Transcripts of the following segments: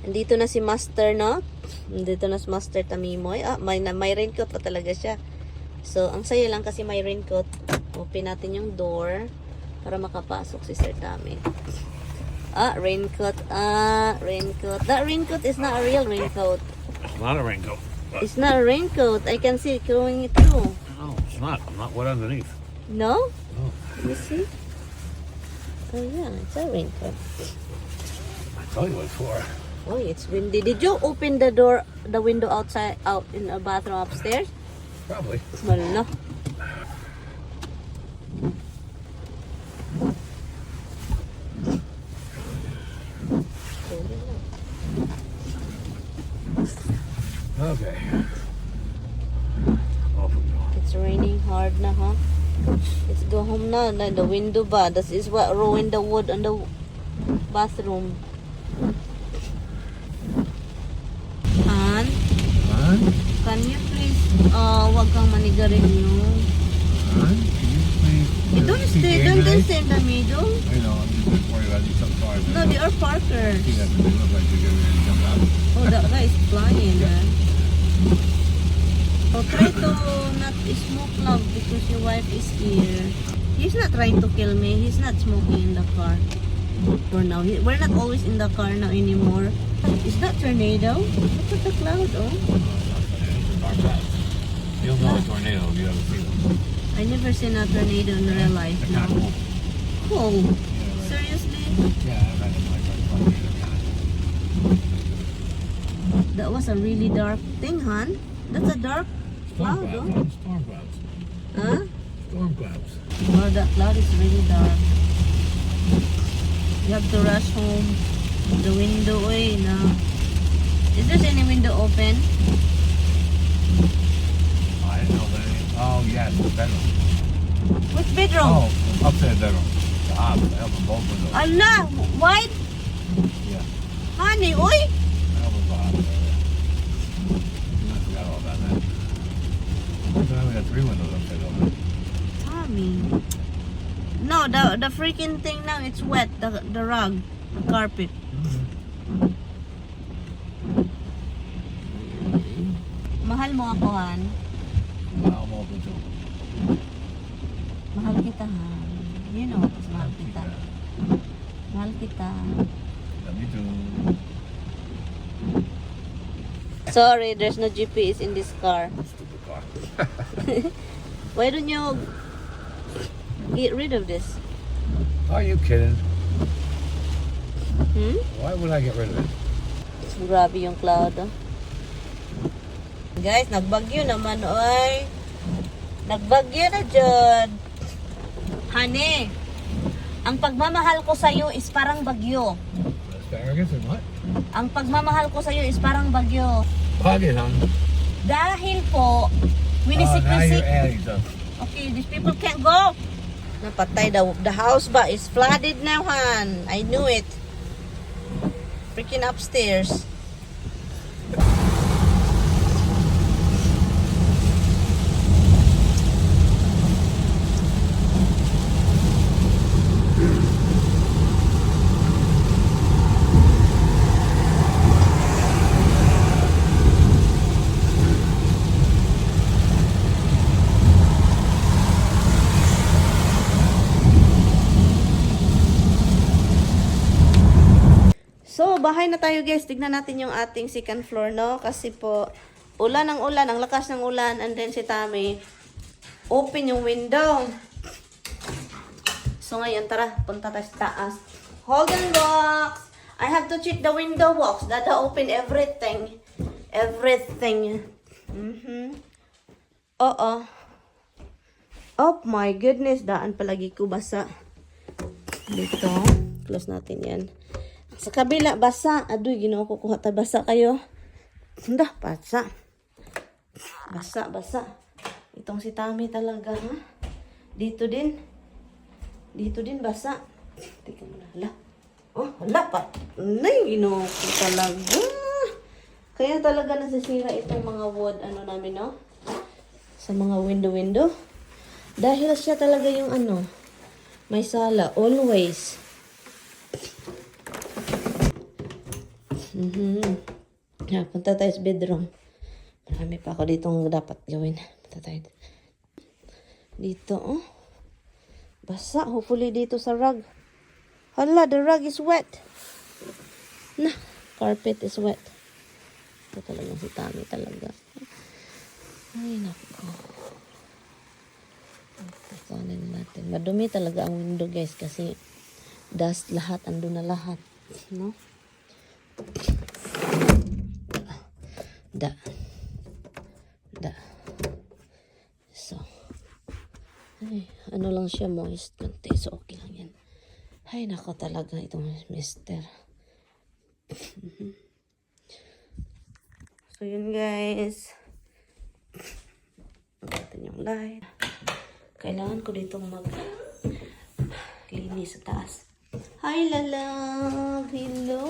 Andito na si Master, no? Andito na si Master Tamimoy. Ah, may raincoat pa talaga siya. So, ang saya lang kasi may raincoat. Open natin yung door para makapasok si Sir Tami. Ah, raincoat. Ah, raincoat. That raincoat is not a real raincoat. It's not a raincoat. It's not a raincoat. I can see it going through. No, it's not. I'm not wet underneath. No? No. You see? Oh yeah, it's a raincoat. I tell you what it's for. Oh, it's windy. Did you open the door, the window outside, out in the bathroom upstairs? Probably. Wala. Okay. Off we go. It's raining hard na, huh? Let's go home na. The window ba? This is what ruined the wood on the bathroom. Han, Huh? can you please, wag kang manigarilyo. Huh? Can you please... Don't speak stay English? in the middle. I know, I'm just worried about you sometimes. No, they are parkers. You got to look like you're going to jump out. Oh, that guy is flying, man. Oh, try to not smoke, love, because your wife is here. He's not trying to kill me. He's not smoking in the car. For now. We're not always in the car now anymore. Is that tornado? Look at the cloud, oh. Dark clouds. You'll know a tornado if you ever see one. I never seen a tornado in real life. They're kind of No. cool. Cool. Yeah, right. Seriously? Yeah, I've had them like That was a really dark thing, hon. That's a dark storm cloud, clouds. oh. Huh? Storm clouds. Huh? Storm clouds. Oh, that cloud is really dark. You have to rush home. The window, oy, na. Is there any window open? I didn't know that. Oh, yes, the bedroom. Which bedroom? Oh, upstairs bedroom. The house. I opened both windows. Allah, white? Yeah, Honey, oy? I opened the house. I forgot all about that. So now we got 3 windows upstairs open. Tommy. No, the freaking thing now, it's wet. The rug, the carpet. Mahal mo ako, Han. Now I'm open too. Mahal kita, Han. You know, mahal kita. Mahal kita. Love you too. Sorry, there's no GPS in this car. Stupid car. Why don't you get rid of this? Are you kidding? Hmm? Why would I get rid of it? Grabe yung cloud, oh. Guys, nagbagyo naman, oy. Nagbagyo na dyan. Honey, ang pagmamahal ko sa'yo is parang bagyo. Asparagus and what? Ang pagmamahal ko sa'yo is parang bagyo. Pocket, huh? Dahil po, Oh, now winisik-wisik. you're adding stuff. Okay, these people can't go. Napatay, the house ba is flooded now, Han. I knew it. Freaking upstairs. So, bahay na tayo guys. Tignan natin yung ating second floor, no? Kasi po, ulan ng ulan, ang lakas ng ulan. And then si Tami, open yung window. So, ngayon, tara, punta tayo sa taas. Holden box! I have to check the window box. Dada open everything. Everything. Oo. Oh my goodness, daan palagi ko basa. Dito. Close natin yan. Sa kabila, basa. Aduy, ginoo ko kuha ta basa kayo. Handa, basa. Basa. Itong si Tami talaga, ha? Dito din. Dito din, basa. Tika mo na. Hala. Oh, hala pa. Nay, ginoo ko talaga. Kaya talaga nasisira itong mga wood, ano namin, no? Sa mga window. Dahil siya talaga yung ano, may sala, always. Yeah, punta tayo sa bedroom. Marami pa ako ditong dapat gawin. Punta tayo dito, oh. Basa, hopefully dito sa rug. Hala, the rug is wet. Nah, carpet is wet. Ito talagang si Tami talaga. Ay, nako. Pasanin natin. Madumi talaga ang window, guys, kasi dust lahat, ando na lahat. No? Da. So, ay, ano lang siya, moist konti. So, okay lang yan. Ay, nako talaga itong mister. So, yun guys. Natin yung light. Kailangan ko ditong linis sa taas. Hi, Lala. Hello.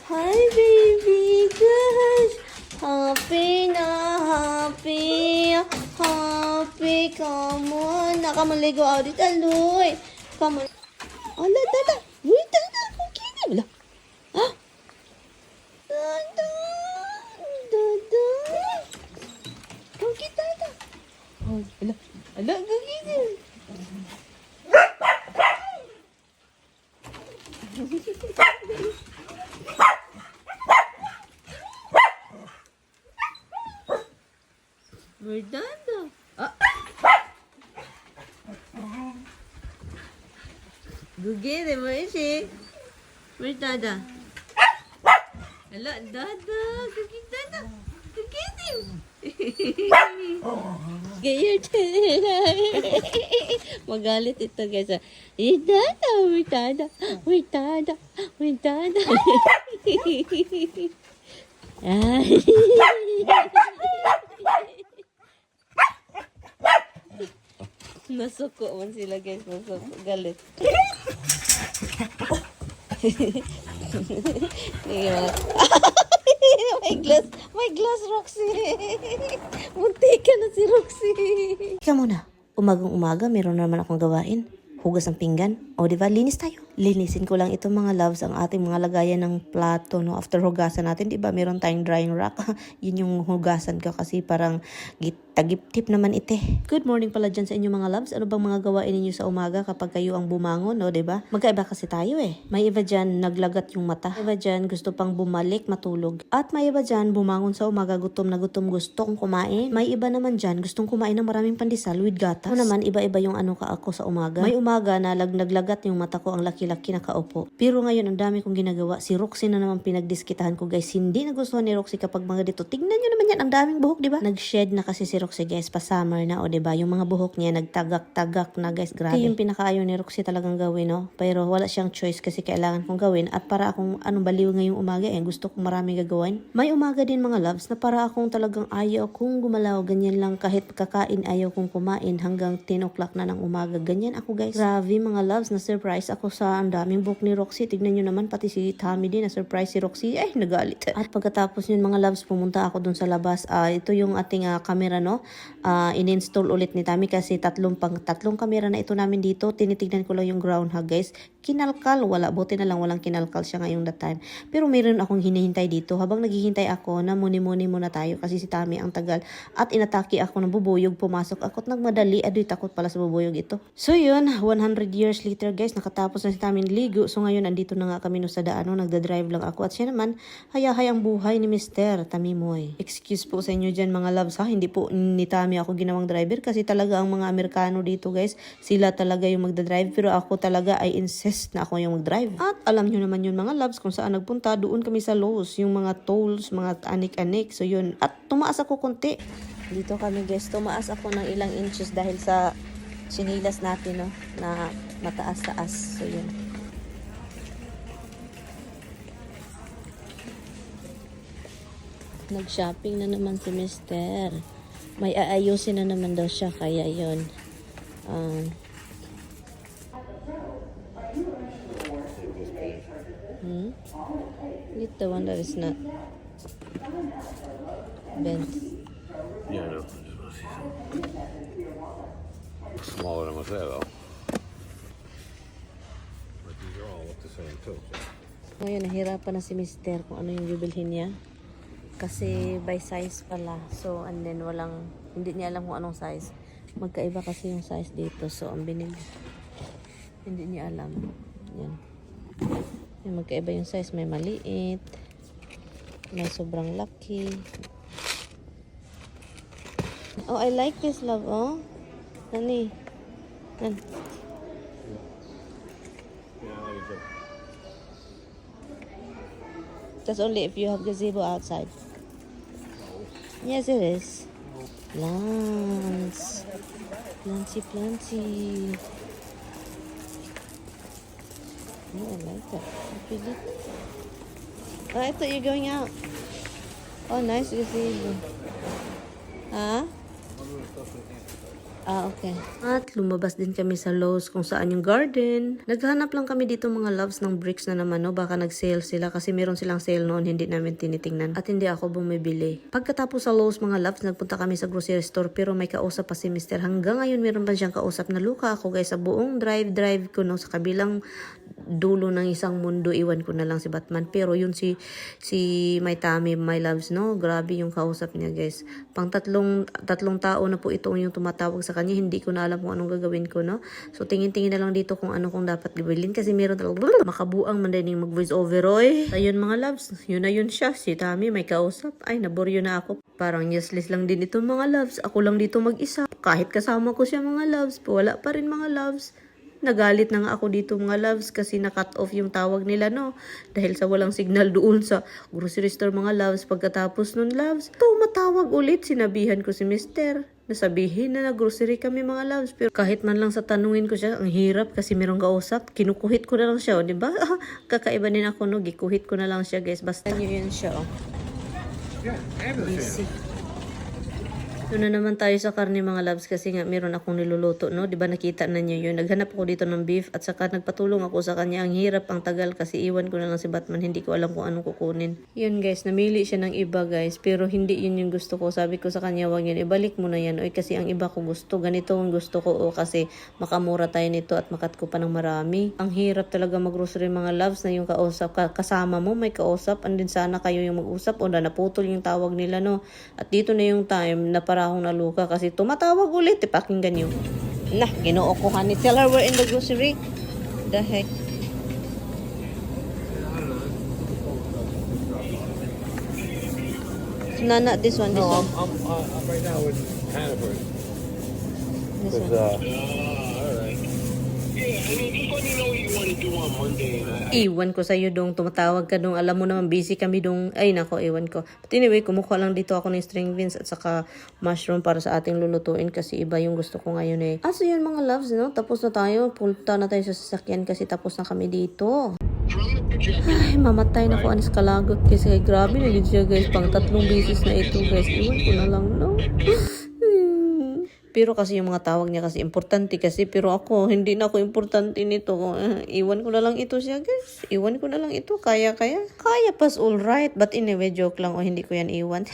Hi, baby. Gosh. Happy na. Happy. Happy. Come on. Nakamaligo ako dito. Aloy. Come on. Ala, dada. Wait, dada. Okay na. Wala. Ha? Dada. Dada. Okay, dada. Oh, ala. Ala, gagawin. Verdad. Ah. Gugide mo isi. Verdad. Ala, dada. Gugide. Gugide. Gayer. Magalit ito guys. Verdad. Verdad. Verdad. Verdad. Ay. Nasuko man sila guys, nasuko. Galit. May glass Roxy. Muntika na si Roxy. Ika muna, umagang-umaga meron naman akong gawain. Hugas ng pinggan. O diba, linis tayo. Linisin ko lang itong mga loves, ang ating mga lagayan ng plato, no? After hugasan natin, diba, meron tayong drying rack. Yun yung hugasan ko kasi parang tagip-tip naman ite. Good morning pala dyan sa inyo mga loves. Ano bang mga gawain ninyo sa umaga kapag kayo ang bumangon, no? Diba? Magkaiba kasi tayo eh. May iba dyan, naglagat yung mata. May iba dyan, gusto pang bumalik, matulog. At may iba dyan, bumangon sa umaga, gutom na gutom, gustong kumain. May iba naman dyan, gustong kumain ng maraming pandesal with gatas. Ako naman, iba-iba yung ano ka ako sa umaga. May umaga na naglagat yung mata ko, ang laki-laki nakaupo. Pero ngayon, ang dami kong ginagawa. Si Roxy na naman pinagdiskitahan ko, guys. Hindi nagustuhan ni Roxy kapag mga dito. Tignan nyo naman yan, ang daming buhok, diba? Nag-shed na kasi si Roxy, guys, pa summer na, o diba? Yung mga buhok niya, nagtagak-tagak na, guys. Grabe. Yung pinakaayaw ni Roxy talagang gawin, no? Pero wala siyang choice kasi kailangan kong gawin. At para akong anong baliw ngayong umaga, eh. Gusto kong marami gagawin. May umaga din, mga loves, na para akong talagang ayaw kong gumalaw. Ganyan lang, kahit kakain, ayaw kong kumain hanggang 10 o'clock na ng umaga. Ganyan ako, guys. Grabe, mga loves, na surprise ako sa ang daming buhok ni Roxy. Tignan nyo naman, pati si Tami din, na surprise si Roxy. Ay, nagalit. At pagkatapos yun, mga loves, pumunta ako dun sa labas. Ito yung ating camera, no? In-install ulit ni Tami kasi tatlong camera na ito namin dito. Tinitignan ko lang yung groundhog, guys. Kinalkal, wala. Buti na lang walang kinalkal siya ngayong that time. Pero mayroon akong hinihintay dito. Habang naghihintay ako, na muni-muni muna tayo kasi si Tami ang tagal. At inatake ako ng bubuyog. Pumasok ako at nagmadali. Adoy, takot pala sa bubuyog ito. So yun, 100 years later, guys, nakatapos na si Tami ligo. So ngayon, andito na nga kami no sa daan. Nagda-drive lang ako. At siya naman, hayahay ang buhay ni Mr. Tamimoy. Excuse po sa inyo dyan, mga loves, ha? Hindi po ni Tami ako ginawang driver kasi talaga ang mga Amerikano dito, guys, sila talaga yung magda-drive. Pero ako talaga ay insist na ako yung mag-drive. At alam nyo naman yun, mga loves, kung saan nagpunta, doon kami sa Lowe's, yung mga tolls, mga anik-anik. So yun. At tumaas ako konti. Dito kami, guys, tumaas ako ng ilang inches dahil sa sinilas natin, no, na mataas-taas. So yun. Nag-shopping na naman si Mr. May aayusin na naman daw siya, kaya yun. Get the one that is not bent. Yeah, I know. I just want to see some smaller than what's there, though. But these are all look the same, too. So. Ngayon, nahirapan na si Mister kung ano yung bibilhin niya. Kasi by size pala. So, and then hindi niya alam kung anong size. Magkaiba kasi yung size dito. So, ang binili, hindi niya alam. Yan. Yung magkaiba yung size. May maliit. May sobrang laki. Oh, I like this, love. Oh. Nani? Nan. That's only if you have gazebo outside. Yes, it is. Plants. Planty. Oh, I like that. I feel it. Oh, I thought you're going out. Oh, nice gazebo. Huh? Ah, okay. At lumabas din kami sa Lowe's kung saan yung garden. Naghanap lang kami dito mga loves ng bricks na naman, no? Baka nag-sale sila kasi meron silang sale noon, hindi namin tinitingnan. At hindi ako bumibili. Pagkatapos sa Lowe's mga loves, nagpunta kami sa grocery store pero may kausap pa si Mr. Hanggang ngayon meron pa siyang kausap na luka ako guys sa buong drive ko, no? Sa kabilang dulo ng isang mundo, iwan ko na lang si Batman. Pero yun si My Tummy, My Loves, no? Grabe yung kausap niya guys. Pang tatlong tao na po ito yung tumatawag sa kanya. Hindi ko na alam kung anong gagawin ko, no? So, tingin-tingin na lang dito kung dapat gibilin. Kasi meron talagang makabuang man din yung mag-voice over, oy. Ayun mga loves, yun na yun siya. Si Tommy may kausap. Ay, naboryo na ako. Parang useless lang din ito mga loves. Ako lang dito mag-isa. Kahit kasama ko siya mga loves, wala pa rin mga loves. Nagalit na nga ako dito mga loves kasi na-cut off yung tawag nila, no? Dahil sa walang signal doon sa grocery store mga loves. Pagkatapos nun loves, matawag ulit. Sinabihan ko si Mister. Nasabihin na nag-grocery kami mga loves. Pero kahit man lang sa tanungin ko siya, ang hirap kasi merong kausap. Kinukuhit ko na lang siya, di ba? Kakaiba din ako, no? Gikuhit ko na lang siya, guys. Basta nyo yun siya, oh. Easy. Doon na naman tayo sa karne mga loves kasi nga meron akong niluluto, no? 'Di ba nakita na niyo 'yun? Naghanap ako dito ng beef at saka nagpatulong ako sa kanya. Ang hirap, ang tagal kasi iwan ko na lang si Batman. Hindi ko alam kung anong kukunin. 'Yun guys, namili siya ng iba guys, pero hindi 'yun yung gusto ko. Sabi ko sa kanya, wag 'yan, ibalik mo na 'yan. Oy, kasi ang iba ko gusto, ganito ang gusto ko kasi makamura tayo nito at makat ko pa ng marami. Ang hirap talaga mag-grocery mga loves na yung kausap kasama mo, may kausap, andin sana kayo yung mag-usap o naputol yung tawag nila, no? At dito na yung time na para akong naluka kasi tumatawag ulit. Pakinggan nyo. Nah, ginoo ko honey. Tell her we're in the grocery. The heck. No, not this one. This one. I'm right now with Hannaford. This one. Alright. Yeah, I mean, just let me know what you want to do on Monday. Iwan ko sa'yo dong, tumatawag ka dong. Alam mo naman, busy kami dong. Ay, nako, iwan ko. But anyway, kumukuha lang dito ako ng string beans at saka mushroom para sa ating lulutuin kasi iba yung gusto ko ngayon eh. So yun mga loves, no? Tapos na tayo. Punta na tayo sa sasakyan kasi tapos na kami dito. Ay, mamatay na ko anis kalagot kasi grabe na siya guys. Pang 3 beses na ito guys. Iwan ko na lang, no? Pero kasi yung mga tawag niya kasi importante kasi, pero ako hindi na ako importante nito. Iwan ko na lang ito siya guys. Iwan ko na lang ito. Kaya pas all right. But anyway, joke lang. O hindi ko yan iwan.